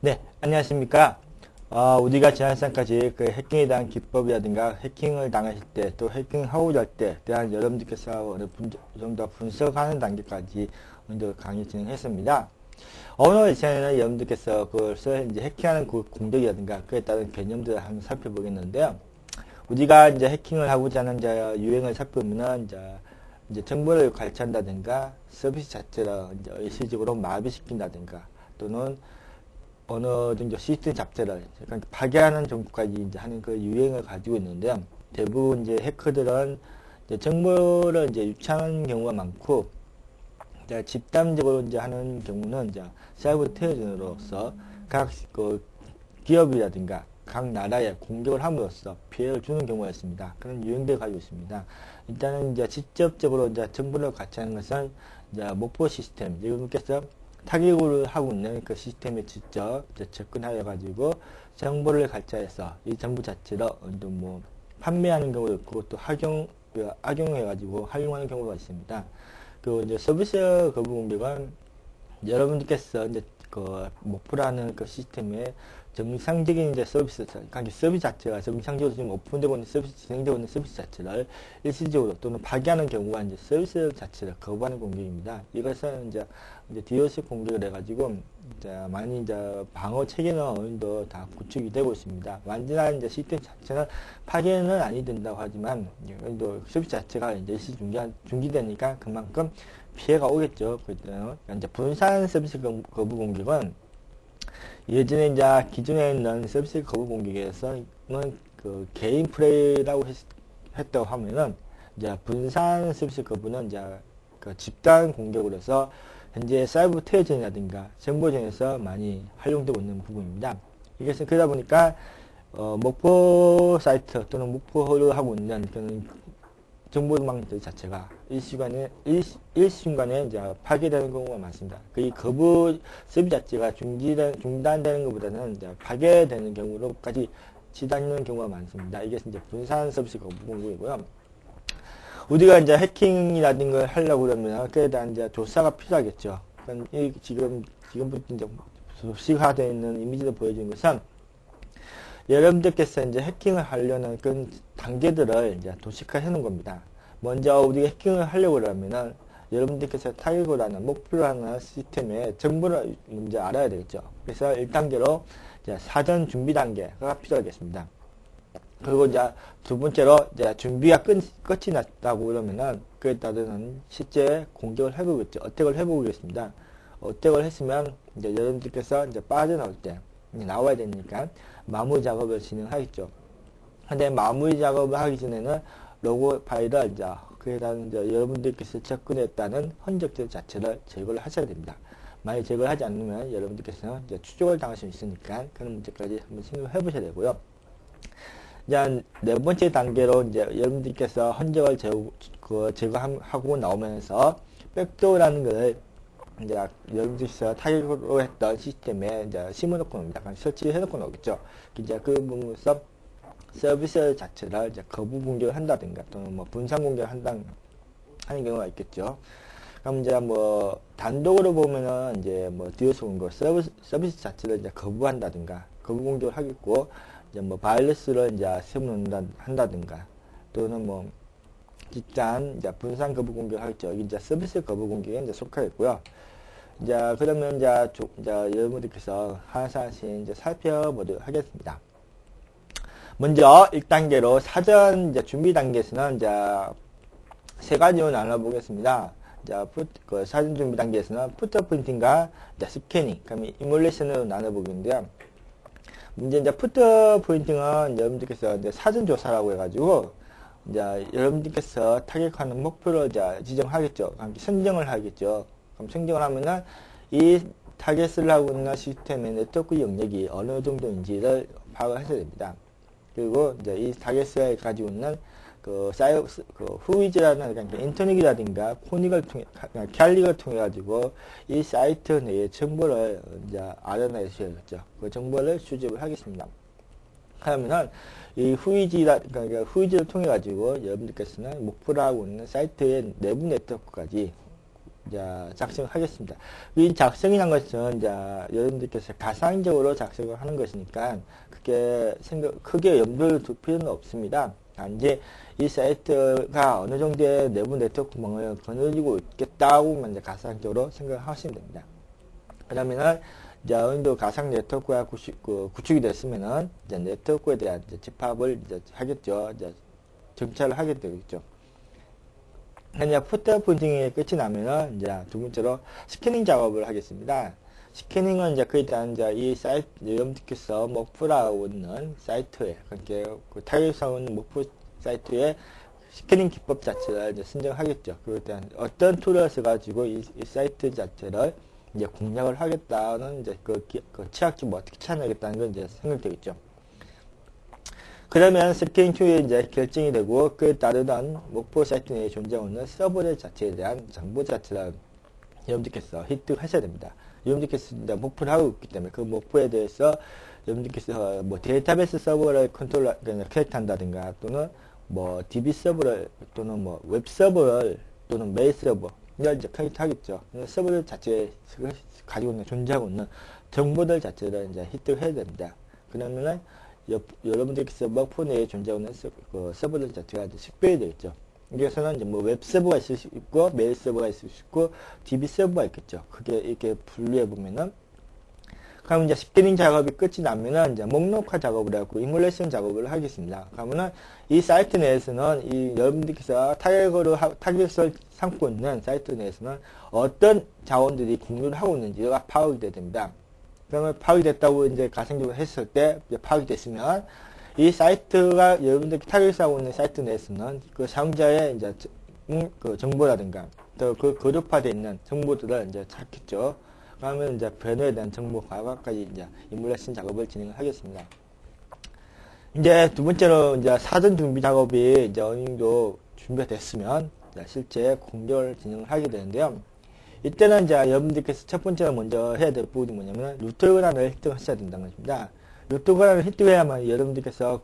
네, 안녕하십니까. 우리가 지난 시간까지 그 해킹에 대한 기법이라든가 해킹을 당하실 때 또 해킹하고 잘 때 대한 여러분들께서 어느 정도 분석하는 단계까지 먼저 강의 진행했습니다. 오늘 시간에는 여러분들께서 그것을 이제 해킹하는 그 공격이라든가 그에 따른 개념들을 한번 살펴보겠는데요. 우리가 이제 해킹을 하고자 하는 유행을 살펴보면은 이제 정보를 갈취한다든가 서비스 자체를 이제 일시적으로 마비시킨다든가 또는 어느 정도 시스템 자체를 약간 파괴하는 정도까지 이제 하는 그 유행을 가지고 있는데요. 대부분 이제 해커들은 이제 정보를 이제 유창한 경우가 많고, 이제 집단적으로 이제 하는 경우는 이제 사이버 테러리즘으로서 각 그 기업이라든가 각 나라에 공격을 함으로써 피해를 주는 경우가 있습니다. 그런 유형들을 가지고 있습니다. 일단은 이제 직접적으로 이제 정보를 가취하는 것은 이제 목표 시스템, 여러분께서 타격을 하고 있는 그 시스템에 직접 접근하여 가지고 정보를 가짜해서 이 정보 자체를 뭐 판매하는 경우도 있고 또 악용해 가지고 활용하는 경우가 있습니다. 그 이제 서비스 거부 공격은 여러분들께서 이제 그 목표라는 그 시스템에 정상적인 이제 서비스 자체가 정상적으로 지금 오픈되고 있는 서비스, 진행되고 있는 서비스 자체를 일시적으로 또는 파괴하는 경우가 이제 서비스 자체를 거부하는 공격입니다. 이것은 이제 DOS 공격을 해가지고 이제 많이 이제 방어 체계는 어느 정도 다 구축이 되고 있습니다. 완전한 이제 시스템 자체는 파괴는 아니 된다고 하지만 또 서비스 자체가 이제 일시 중지되니까 그만큼 피해가 오겠죠. 그때는 이제 분산 서비스 거부 공격은 예전에 이제 기존에 있는 서비스 거부 공격에서는 그 개인 플레이라고 했다고 하면은 이제 분산 서비스 거부는 이제 그 집단 공격으로 해서 현재 사이버 테러전이라든가 정보전에서 많이 활용되고 있는 부분입니다. 이것은 그러다 보니까 목표 사이트 또는 목표를 하고 있는 그런 정보망들 자체가 일순간에 이제 파괴되는 경우가 많습니다. 그 거부 서비스 자체가 중단되는 것보다는 이제 파괴되는 경우로까지 치닫는 경우가 많습니다. 이게 이제 분산 서비스 거부 공격이고요. 우리가 이제 해킹이라든가 걸 하려고 그러면 그에 대한 이제 조사가 필요하겠죠. 지금부터 이제 도식화되어 있는 이미지를 보여주는 것은 여러분들께서 이제 해킹을 하려는 그런 단계들을 이제 도식화해 놓은 겁니다. 먼저 우리가 해킹을 하려고 그러면은 여러분들께서 타격을 하는, 목표를 하는 시스템의 정보를 먼저 알아야 되겠죠. 그래서 1단계로 이제 사전 준비 단계가 필요하겠습니다. 그리고 이제 두 번째로 이제 준비가 끝이 났다고 그러면은 그에 따르는 실제 공격을 해보겠죠. 어택을 해보겠습니다. 어택을 했으면 이제 여러분들께서 이제 빠져나올 때 나와야 되니까 마무리 작업을 진행하겠죠. 근데 마무리 작업을 하기 전에는 로고 파일을 이제 그에 대한 이제 여러분들께서 접근했다는 흔적들 자체를 제거를 하셔야 됩니다. 만약 제거를 하지 않으면 여러분들께서는 이제 추적을 당할 수 있으니까 그런 문제까지 한번 생각해 보셔야 되고요. 이제 네 번째 단계로 이제 여러분들께서 흔적을 제거하고 나오면서 백도어라는 것을 이제 여러분들께서 타격으로 했던 시스템에 이제 심어놓고 옵니다. 설치해 놓고 나오겠죠. 이제 그 부분에서 서비스 자체를 이제 거부 공격을 한다든가 또는 뭐 분산 공격을 하는 경우가 있겠죠. 그럼 이제 뭐 단독으로 보면은 이제 뭐 DOS 공격 서비스 자체를 이제 거부한다든가 거부 공격을 하겠고 이제 뭐 바이러스를 이제 세워놓는다든가 또는 뭐 집단 이제 분산 거부 공격을 하겠죠. 이제 서비스 거부 공격에 이제 속하겠고요. 이제 그러면 이제 여러분들께서 하나씩 이제 살펴보도록 하겠습니다. 먼저 1단계로 사전 이제 준비 단계에서는 이제 세 가지로 나눠보겠습니다. 그 사전 준비 단계에서는 푸트프린팅과 이제 스캐닝, 그럼 이뮬레이션으로 나눠보겠는데요. 이제 푸트프린팅은 여러분들께서 이제 사전 조사라고 해가지고 이제 여러분들께서 타격하는 목표를 이제 지정하겠죠. 선정을 하겠죠. 그럼 선정을 하면은 이 타겟을 하고 있는 시스템의 네트워크 영역이 어느 정도인지를 파악을 하셔야 됩니다. 그리고 이제 이 타겟을 가지고 있는 그 후이즈라는 그러니까 인터넷이라든가 포닉을 통해, 캘릭을 통해 가지고 이 사이트 내의 정보를 이제 알아내셔야겠죠. 그 정보를 수집을 하겠습니다. 그러면은 이 그러니까 후이즈를 통해 가지고 여러분들께서는 목표로 하고 있는 사이트의 내부 네트워크까지 이제 작성하겠습니다. 이 작성이란 것은 이제 여러분들께서 가상적으로 작성을 하는 것이니까 크게 염두를 둘 필요는 없습니다. 단지 이 사이트가 어느 정도의 내부 네트워크 구멍을 거느리고 있겠다고만 이제 가상적으로 생각하시면 됩니다. 그러면은 이제 어느 정도 가상 네트워크가 구축이 됐으면은 이제 네트워크에 대한 이제 집합을 이제 하겠죠. 이제 정찰을 하게 되겠죠. 이제 포트 폰팅이 끝이 나면은 이제 두 번째로 스캐닝 작업을 하겠습니다. 스캐닝은 이제 그에 대한 이제 이 사이트, 여러분들께서 목표라고 있는 사이트에, 그러니까 그 타겟하고 있는 목표 사이트에 스캐닝 기법 자체를 이제 선정하겠죠. 그에 대한 어떤 툴을 써가지고 이 사이트 자체를 이제 공략을 하겠다는 이제 그 취약점 어떻게 찾아내겠다는 건 이제 생각되겠죠. 그러면 스캐닝 툴이 이제 결정이 되고 그에 따르던 목표 사이트 내에 존재하고 있는 서버들 자체에 대한 정보 자체를 여러분들께서 획득하셔야 됩니다. 여러분들께서 이제 목표를 하고 있기 때문에 그 목표에 대해서 여러분들께서 뭐 데이터베이스 서버를 캐릭터한다든가 또는 뭐 DB 서버를 또는 뭐 웹 서버를 또는 메일 서버 이걸 이제 캐릭터하겠죠. 서버들 자체에 가지고 있는 존재하고 있는 정보들 자체를 이제 획득해야 됩니다. 그러면은 여러분들께서 목표 내에 존재하고 있는 서버들 자체가 이제 식별이 되겠죠. 여기서는 이제 뭐 웹 서버가 있을 수 있고 메일 서버가 있을 수 있고 DB 서버가 있겠죠. 그게 이렇게 분류해 보면은 그러면 이제 스캐닝 작업이 끝이 나면은 이제 목록화 작업을 하고 이뮬레이션 작업을 하겠습니다. 그러면은 이 사이트 내에서는 이 여러분들께서 타겟을 삼고 있는 사이트 내에서는 어떤 자원들이 공유를 하고 있는지가 파악이 됩니다. 그러면 파악이 됐다고 이제 가상적으로 했을 때 파악이 됐으면 이 사이트가 여러분들이 타겟하고 있는 사이트 내에서는 그 사용자의 이제 그 정보라든가 또 그 그룹화되어 있는 정보들을 이제 찾겠죠. 그러면 이제 변화에 대한 정보 과학까지 이제 이뮬레이션 작업을 진행하겠습니다. 이제 두 번째로 이제 사전 준비 작업이 이제 어느 정도 준비가 됐으면 실제 공격을 진행을 하게 되는데요. 이때는 이제 여러분들께서 첫 번째로 먼저 해야 될 부분이 뭐냐면 루트 권한을 획득하셔야 된다는 것입니다. 루트 권한을 획득해야만 여러분들께서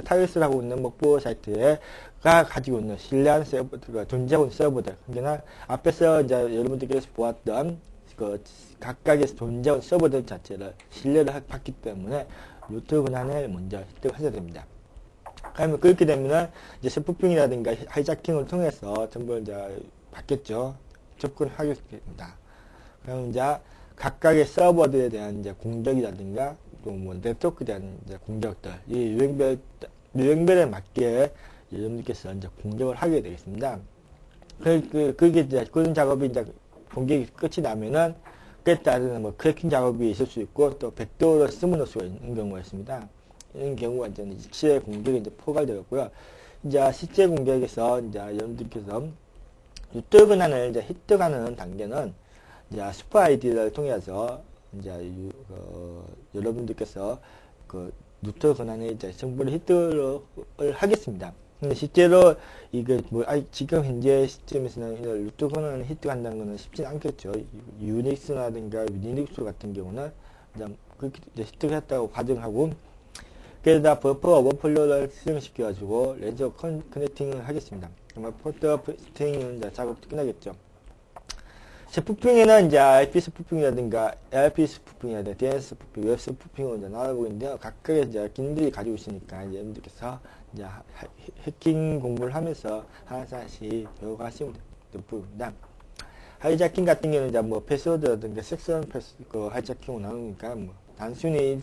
타겟을 하고 있는 목표 사이트가 가지고 있는 신뢰하는 서버들과 존재하고 있는 서버들. 그러니까 앞에서 이제 여러분들께서 보았던 그 각각의 존재하는 서버들 자체를 신뢰를 받기 때문에 루트 권한을 먼저 획득하셔야 됩니다. 그러면 그렇게 되면은 이제 스푸핑이라든가 하이자킹을 통해서 정보를 이제 받겠죠. 접근하겠습니다. 그럼 이제 각각의 서버들에 대한 이제 공격이라든가 또 뭐 네트워크에 대한 이제 공격들 이 유형별에 맞게 여러분들께서 이제 공격을 하게 되겠습니다. 그게 이제 그런 작업이 이제 공격이 끝이 나면은 그에 따른 뭐 크래킹 작업이 있을 수 있고 또 백도어를 쓰문을 수가 있는 경우가 있습니다. 이런 경우가 이제 실제 공격이 이제 포괄되었고요. 이제 실제 공격에서 이제 여러분들께서 루트 권한을 이제 획득하는 단계는 이제 슈퍼 아이디를 통해서 이제 여러분들께서 그 루트 권한의 이제 정보를 획득을 하겠습니다. 근데 실제로 이게 뭐 지금 현재 시점에서는 루트 권한을 획득한다는 것은 쉽지 않겠죠. 유닉스라든가 리눅스 같은 경우는 이제 그렇게 이제 획득했다고 가정하고 그래서 버퍼 오버플로우를 실행시켜가지고 렌저 커넥팅을 하겠습니다. 그러면 포트 스팅은 이제 작업도 끝나겠죠. 스푸핑에는 이제 IP 스푸핑이라든가 ARP 스푸핑이라든가 DNS 스푸핑, 웹 스푸핑으로 이제 나눠보고 있는데요. 각각의 이제 기능들이 가지고 있으니까 이제 여러분들께서 이제 해킹 공부를 하면서 하나씩 배워가시면 될 부분입니다. 하이자킹 같은 경우는 이제 뭐 패스워드라든가 섹션 패스, 하이자킹으로 나오니까 뭐 단순히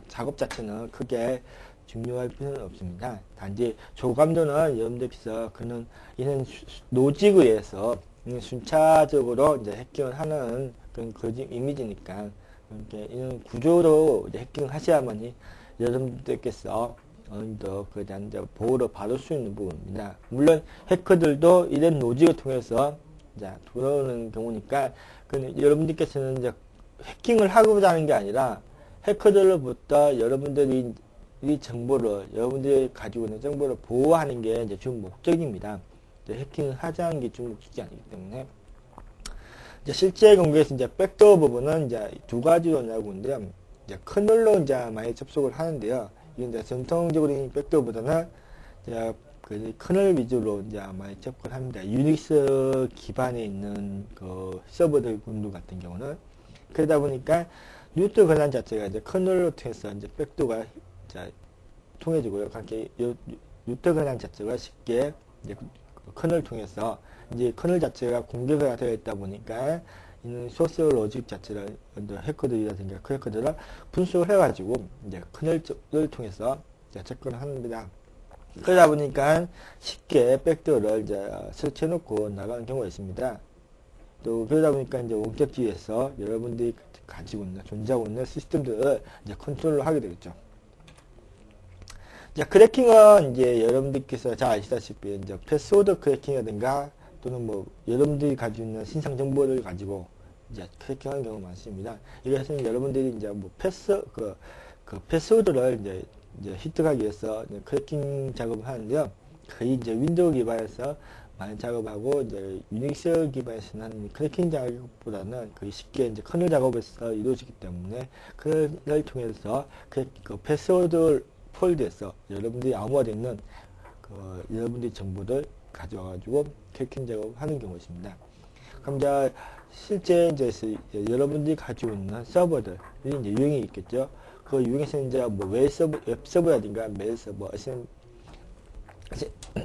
작업 자체는 크게 중요할 필요는 없습니다. 단지 조감도는 여러분들께서 이는 로직에 의해서 순차적으로 이제 해킹을 하는 그런 이미지니까 이런 구조로 이제 해킹을 하셔야만이 여러분들께서 어느 정도 그에 대한 이제 보호를 받을 수 있는 부분입니다. 물론 해커들도 이런 로직을 통해서 이제 들어오는 경우니까 여러분들께서는 이제 해킹을 하고자 하는 게 아니라 해커들로부터 여러분들이 이 정보를 여러분들이 가지고 있는 정보를 보호하는 게 이제 주 목적입니다. 해킹을 하자는 게 주 목적이 아니기 때문에 이제 실제 공격에서 이제 백도어 부분은 이제 두 가지로 나오고 있는데요. 이제 커널로 이제 많이 접속을 하는데요. 이게 이제 전통적으로 백도어보다는 이제 그 커널 위주로 이제 많이 접근합니다. 유닉스 기반에 있는 그 서버들 군도 같은 경우는 그러다 보니까 루트 권한 자체가 이제 커널로 통해서 이제 백도가 이제 통해지고요. 그렇게 루트 권한 자체가 쉽게 이제 커널 통해서 이제 커널 자체가 공개가 되어 있다 보니까 이는 소스 로직 자체를 해커들이라든가 크래커들을 분석을 해가지고 이제 커널을 통해서 이제 접근을 합니다. 그러다 보니까 쉽게 백도어를 이제 설치해 놓고 나가는 경우가 있습니다. 또 그러다 보니까 이제 원격지에서 여러분들이 가지고 있는 존재하고 있는 시스템들을 이제 컨트롤을 하게 되겠죠. 자, 크래킹은 이제 여러분들께서 잘 아시다시피 이제 패스워드 크래킹이라든가 또는 뭐 여러분들이 가지고 있는 신상 정보를 가지고 이제 크래킹하는 경우가 많습니다. 이것은 여러분들이 이제 뭐 패스워드를 이제 획득하기 위해서 이제 크래킹 작업을 하는데요. 거의 이제 윈도우 기반에서 많이 작업하고 이제 유닉스 기반에서는 하는 크래킹 작업보다는 거의 쉽게 이제 커널 작업에서 이루어지기 때문에 그걸 통해서 그 패스워드 폴드에서 여러분들이 암호화되어 있는 여러분들의 정보를 가져와가지고 크래킹 작업을 하는 경우가 있습니다. 그럼 이제 실제 이제 여러분들이 가지고 있는 서버들이 이제 유형이 있겠죠. 그 유형에서 이제 뭐 웹 서버라든가 메일 서버,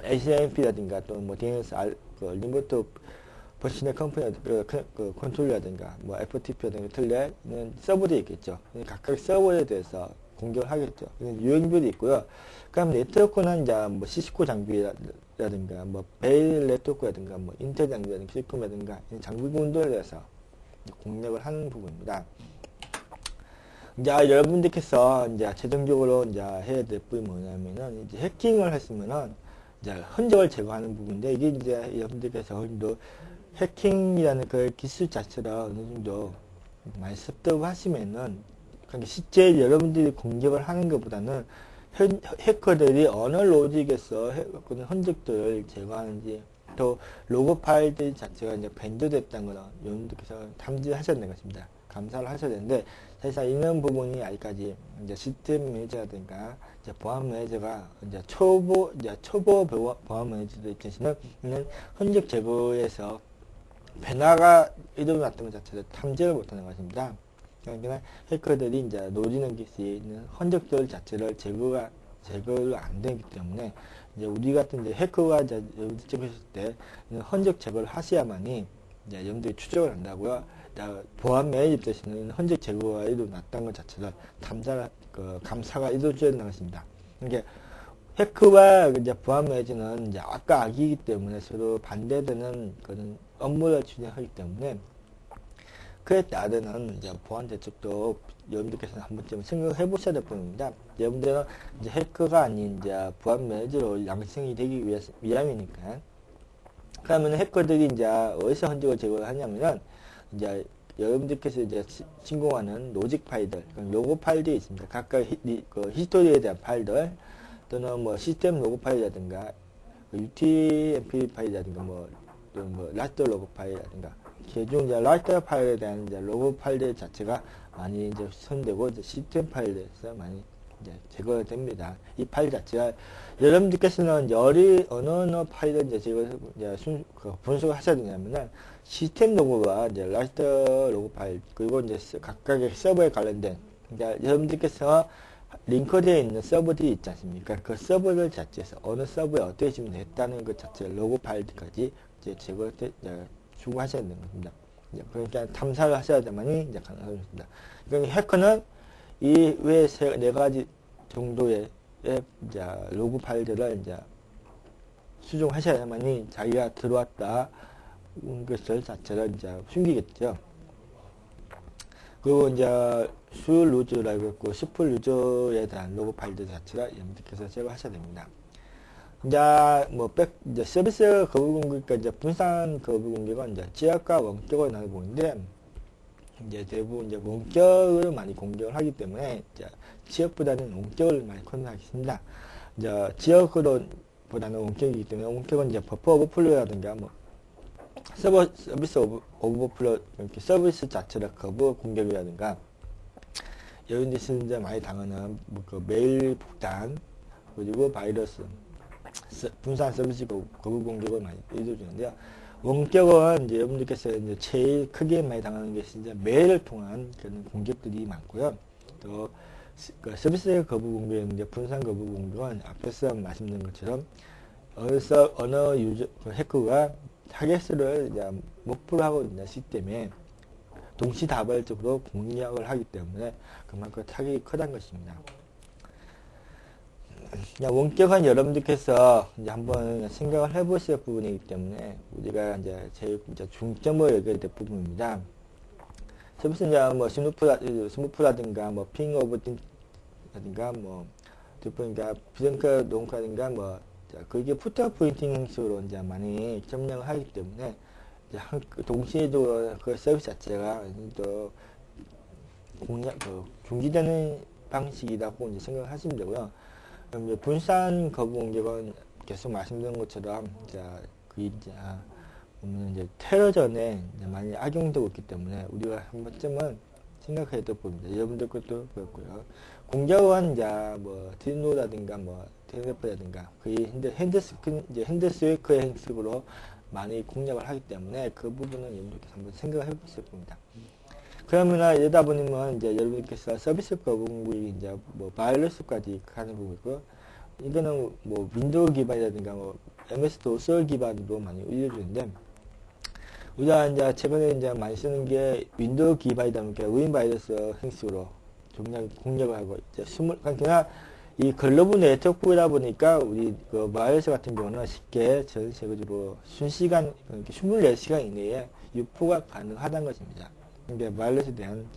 HMP라든가 또는 뭐 DNS, 리모트 버시널 컴퍼니라든가 컨트롤이라든가 뭐 FTP라든가 틀레는 서버들이 있겠죠. 각각 서버에 대해서 공격을 하겠죠. 유형별이 있고요. 그럼 네트워크는 이제 뭐 시스코 장비라든가 뭐 베일 네트워크라든가 뭐 인텔 장비라든가 시스콤이라든가 장비 군도에 대해서 공략을 하는 부분입니다. 이제 여러분들께서 이제 최종적으로 이제 해야 될 부분이 뭐냐면은 이제 해킹을 했으면은 이제 흔적을 제거하는 부분인데 이게 이제 여러분들께서 어느 정도 해킹이라는 그 기술 자체를 어느 정도 많이 습득하시면은 그러니까 실제 여러분들이 공격을 하는 것보다는 해커들이 어느 로직에서 흔적들을 제거하는지 또 로그 파일들 자체가 이제 밴드됐다는 거는 여러분들께서 탐지하셔야 되는 것입니다. 감사를 하셔야 되는데 사실상 이런 부분이 아직까지 이제 시스템 매니저라든가 이제 보안 매니저가 이제 초보 보안 매니저들 입장에서는 흔적 제거에서 변화가 일어났던 것 자체를 탐지를 못하는 것입니다. 그러니까 해커들이 이제 노리는 것이 있는 흔적들 자체를 제거가 안 되기 때문에 이제 우리 같은 이제 해커가 이제 여러분들 찍으실 때 흔적 제거를 하셔야만이 이제 여러분들이 추적을 한다고요. 보안 매니저 입장에서는 흔적 제거가 일어났다는 것 자체를 감사가 이루어져야 되는 것입니다. 그러니까 해커와 이제 보안 매니저는 이제 아까 악이기 때문에 서로 반대되는 그런 업무를 진행하기 때문에 그에 따르는 이제 보안 대책도 여러분들께서는 한 번쯤 생각해 보셔야 될 부분입니다. 여러분들은 이제 해커가 아닌 이제 보안 매니저로 양성이 되기 위함이니까. 그러면 해커들이 이제 어디서 흔적을 제거하냐면은 이제 여러분들께서 이제 신공하는 로직 파일들, 로고 파일들이 있습니다. 각각 히스토리에 대한 파일들, 또는 뭐 시스템 로고 파일이라든가, UTMP 파일이라든가, 라스트 로고 파일이라든가, 개중 이제 라스트 파일에 대한 이제 로고 파일들 자체가 많이 이제 손대고 이제 시스템 파일에서 많이 이제 제거가 됩니다. 이 파일 자체가 여러분들께서는 이제 어느 파일을 이제 분석을 하셔야 되냐면은 시스템 로고와 이제 라스트 로고 파일 그리고 이제 각각의 서버에 관련된 이제 여러분들께서 링크되어 있는 서버들이 있지 않습니까? 그 서버들 자체에서 어느 서버에 어떻게 지금 했다는 것 자체 로고 파일들까지 이제 추구하셔야 되는 겁니다. 그러니까 탐사를 하셔야 되만이 이제 가능합니다. 그러니까 해커는 이 외에 네 가지 정도의 이제 로그 파일들을 이제 수정하셔야만이 자기가 들어왔다 것을 자체를 이제 숨기겠죠. 그리고 이제 수 루즈라고 했고 스풀 루즈에 대한 로그 파일들 자체를 여러분들께서 제거하셔야 됩니다. 이제 서비스 거부 공격과 이제 분산 거부 공격은 이제 지역과 원격으로 나누는데 이제 대부분 이제 원격을 많이 공격을 하기 때문에 이제 지역보다는 원격을 많이 컨트롤하겠습니다. 이제 지역으로보다는 원격이기 때문에 원격은 이제 버퍼 오버플로우라든가 서비스 오버플로우 이렇게 서비스 자체를 거부 공격이라든가 여러분들이 이제 많이 당하는 그 메일 폭탄 그리고 바이러스 분산 서비스 거부 공격을 많이 이루어지는데요. 원격은 이제 여러분들께서 이제 제일 크게 많이 당하는 것이 이제 메일을 통한 그런 공격들이 많고요. 또 그 서비스 거부 공격은 이제 분산 거부 공격은 앞에서 말씀드린 것처럼 어느 유저 그 해커가 타겟을 이제 목표로 하고 있는 시스템에 동시다발적으로 공략을 하기 때문에 그만큼 타격이 크다는 것입니다. 원격은 여러분들께서 이제 한번 생각을 해보실 부분이기 때문에 우리가 이제 제일 이제 중점을 여겨야 될 부분입니다. 서비스 이제 뭐 스무프라든가 뭐 핑 오버팅라든가 뭐 그러니까 브랭크 농카든가 뭐 그게 푸터 포인팅 형식으로 이제 많이 점령을 하기 때문에 이제 동시에도 그 서비스 자체가 또 공략 중지되는 방식이라고 이제 생각을 하시면 되고요. 이제 분산 거부 공격은 계속 말씀드린 것처럼 이제 보면 이제 테러전에 이제 많이 악용되고 있기 때문에 우리가 한 번쯤은 생각해야 될 부분입니다. 여러분들 것도 그렇고요. 공격은 이제 뭐 디노라든가 뭐 테레프라든가 거의 핸드스웨이크의 형식으로 많이 공략을 하기 때문에 그 부분은 여러분들께서 한번 생각을 해보실 겁니다. 그러면 이러다 보면 이제 여러분께서 서비스 거부 공격이 이제 뭐 바이러스까지 가는 부분이고, 이거는 뭐 윈도우 기반이라든가 뭐 MS 도스 기반으로 많이 이루어지는데, 우리가 이제 최근에 이제 많이 쓰는 게 윈도우 기반이다 보니까 우인 바이러스 형식으로 공략을 하고 이제 그러니까 이 글로벌 네트워크다 보니까 우리 그 바이러스 같은 경우는 쉽게 전 세계적으로 순시간, 그러니까 24시간 이내에 유포가 가능하다는 것입니다. 그러니까 바이러스에 대한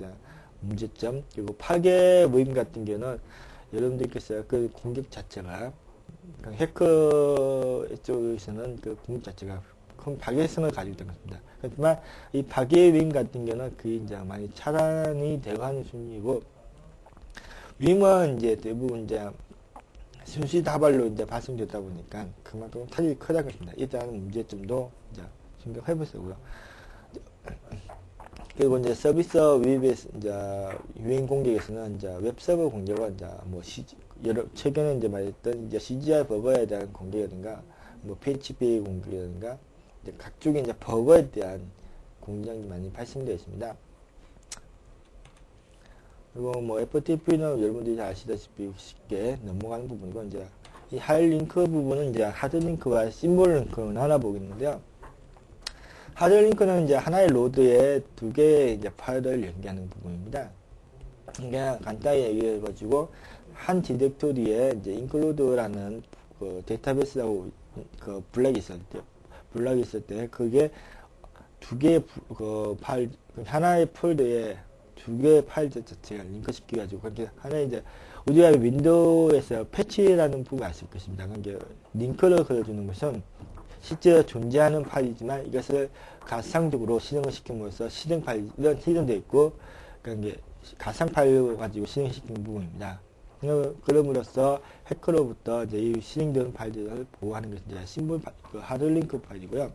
문제점, 그리고 파괴 모임 같은 경우는 여러분들께서 그 공격 자체가 해커 쪽에서는 그 공격 자체가 큰 파괴성을 가지고 있는 것입니다. 그렇지만 이 파괴 모임 같은 경우는 그게 이제 많이 차단이 되어 가는 순이고, 윙은 이제 대부분 이제 순시다발로 이제 발생되다 보니까 그만큼 타격이 크다는 것입니다. 일단 문제점도 이제 생각해 보시고요. 그리고 이제 서비스 위에 이제 유행 공격에서는 이제 웹서버 공격은 이제 뭐 최근에 이제 말했던 이제 CGI 버거에 대한 공격이라든가 뭐 PHP 공격이라든가 이제 각종의 이제 버거에 대한 공격이 많이 발생되어 있습니다. 그리고 뭐 FTP는 여러분들이 아시다시피 쉽게 넘어가는 부분이고, 이제 이 하드링크 부분은 이제 하드링크와 심볼 링크는 하나 보겠는데요. 하드링크는 이제 하나의 로드에 두 개의 이제 파일을 연계하는 부분입니다. 그러니까 간단히 얘기해가지고 한 디렉토리에 이제 include라는 그 데이터베이스라고 그 블럭이 있을 때 그게 두 개의 그 파일, 하나의 폴더에 두 개의 파일 자체가 링크시켜가지고, 그렇게 하나 이제 우리가 윈도우에서 패치라는 부분을 아실 것입니다. 그러니까 링크를 그려주는 것은 실제로 존재하는 파일이지만 이것을 가상적으로 실행을 시킴으로써 실행 파일이 실행되어 있고, 그러니까 가상 파일을 가지고 실행시키는 부분입니다. 그럼으로써 해커로부터 이제 이 실행되는 파일들을 보호하는 것이 이제 심볼 그 하드링크 파일이고요.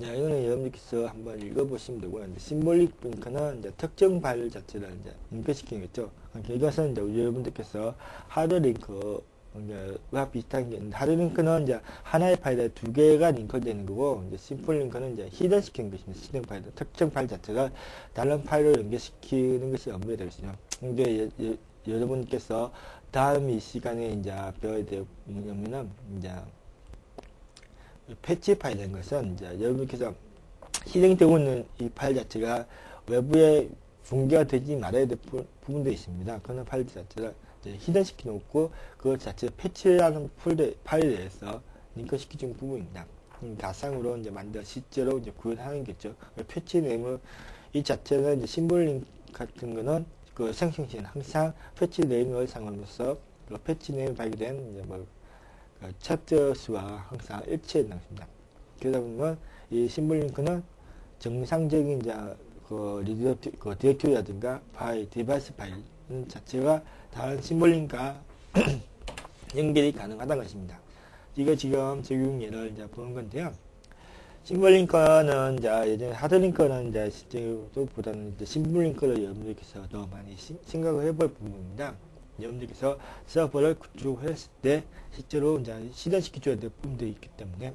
이거는 여러분들께서 한번 읽어보시면 되고요. 심볼릭 링크는 이제 특정 파일 자체를 이제 링크시키는 거죠. 그러니까 이것은 이제 여러분들께서 하드링크와 비슷한 게 있는데, 하드링크는 이제 하나의 파일에 두 개가 링크되는 거고, 이제 심플 링크는 이제 히든시키는 것입니다. 히든 파일, 특정 파일 자체가 다른 파일을 연결시키는 것이 업무가 되겠죠. 근데 여러분께서 다음 이 시간에 이제 배워야 될 뭐냐면은 이제 패치 파일이라는 것은 이제 여러분께서 실행되고 있는 이 파일 자체가 외부에 공개가 되지 말아야 될 부분도 있습니다. 그런 파일 자체를 히든시켜 놓고 그것 자체 패치라는 파일에 대해서 링크시키는 부분입니다. 가상으로 이제 만들어 실제로 이제 구현하는 거죠. 패치 네임을 이 자체는 이제 심볼 링크 같은 거는 그 생성시는 항상 패치 네임을 상함으로써 그 패치 네임 발견된 이제 뭐 차트 수와 항상 일치해야 됩니다. 그러다 보면 이 심볼 링크는 정상적인 이제 그 디렉토리라든가 파일, 디바이스 파일 자체가 다른 심볼 링크와 연결이 가능하다는 것입니다. 이거 지금 적용 예를 이제 보는 건데요. 심볼 링크는 이제 예전에 하드 링크는 이제 실제보다는 이제 심볼 링크를 여러분들께서 더 많이 생각을 해볼 부분입니다. 여러분들께서 서버를 구축했을 때 실제로 이제 실현시켜줘야 될 부분들이 있기 때문에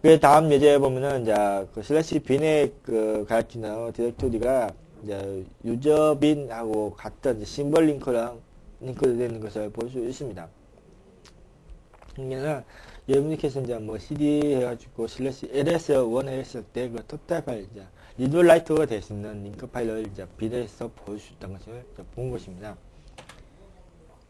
그 다음 예제에 보면은 이제 그 슬래시 빈에 그 가르치는 디렉토리가 이제 유저 빈하고 같은 이제 심벌 링크랑 링크되는 것을 볼 수 있습니다. 그러면은 여러분께서 이제 뭐 cd 해가지고 슬래시 ls1 했을 때 그 토탈 파일 이제 리드 라이트가 될 수 있는 링크 파일을 이제 빈에서 볼 수 있다는 것을 본 것입니다.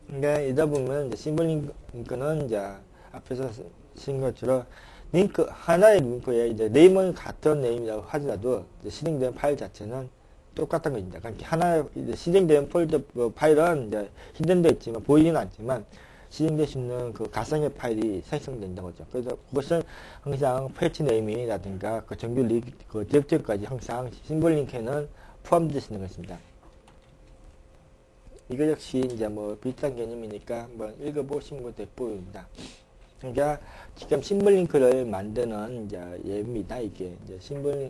근데 이다 보면 이제 심벌 링크는 이제 앞에서 쓴 것처럼 링크 하나의 링크에 이제 네임은 같은 네임이라고 하더라도 실행된 파일 자체는 똑같은 것입니다. 그러니까 하나 이제 실행된 폴더 파일은 이제 히든되어 있지만 보이지는 않지만 실행될 수 있는 그 가상의 파일이 생성된다는 거죠. 그래서 그것은 항상 패치 네임이라든가 그 정규 그 디렉터리까지 항상 심벌 링크에는 포함되어 있는 것입니다. 이거 역시 이제 뭐 비슷한 개념이니까 한번 읽어보시는 것도 보입니다. 그러니까 지금 심벌 링크를 만드는 이제 예입니다. 이게 이제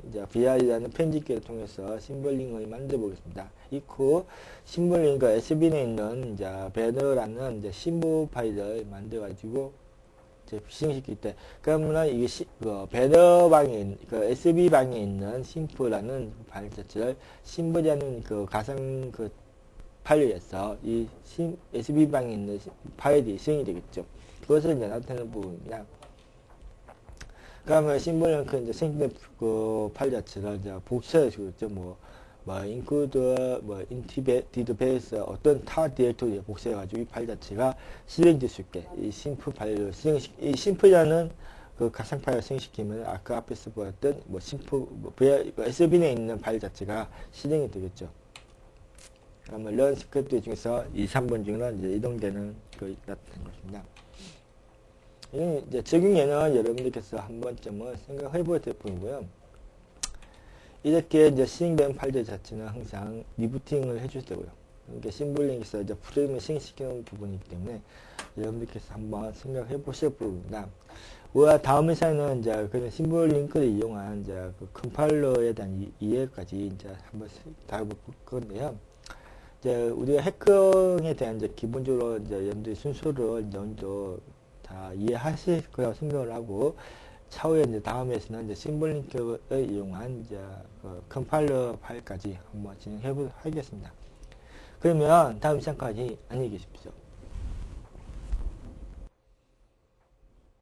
이제 VR이라는 편집기를 통해서 심벌 링크를 만들어 보겠습니다. 이후 심벌 링크 SBN에 있는 이제 배너라는 이제 심부 파일을 만들어 가지고 이제 실행시킬 때 그러면 이게 그 배너 방에 그 SB 방에 있는 심프라는 파일 자체를 심벌이라는 그 가상 그 파일에서 이 SB 방에 있는 파일이 실행이 되겠죠. 그것을 이제 나타내는 부분입니다. 그러면 심벌 링크 이제 생긴 그 파일 자체를 이제 복사해 주겠죠. 뭐 include, integrated base 어떤 타 디렉토리에 복사해 가지고 이 파일 자체가 실행될 수 있게 이 심플 파일을 이 심플이라는 그 가상 파일을 실행시키면 아까 앞에서 보았던 뭐 심플 SBN에 있는 파일 자체가 실행이 되겠죠. 그러면 run 스크립트 중에서 2, 3번 중에는 이제 이동되는 그 나타낸 것입니다. 이제 적용에는 여러분들께서 한 번쯤은 생각해 볼 부분이고요. 이렇게 이제 실행된 파일들 자체는 항상 리부팅을 해줄 때고요. 그러니까 심볼링에서 이제 프레임을 실행시키는 부분이기 때문에 여러분들께서 한번 생각해 보실 부분입니다. 우리가 다음 시간에는 이제 그런 심볼 링크를 이용한 이제 그 컴파일러에 대한 이해까지 이제 한번 다뤄볼 건데요. 이제 우리가 해킹에 대한 이제 기본적으로 이제 여러분들이 순서를 어느 정도 다 이해하실 거라고 생각을 하고 차후에 이제 다음에서는 이제 심볼 링크를 이용한 이제 그 컴파일러 파일까지 한번 진행해 보도록 하겠습니다. 그러면 다음 시간까지 안녕히 계십시오.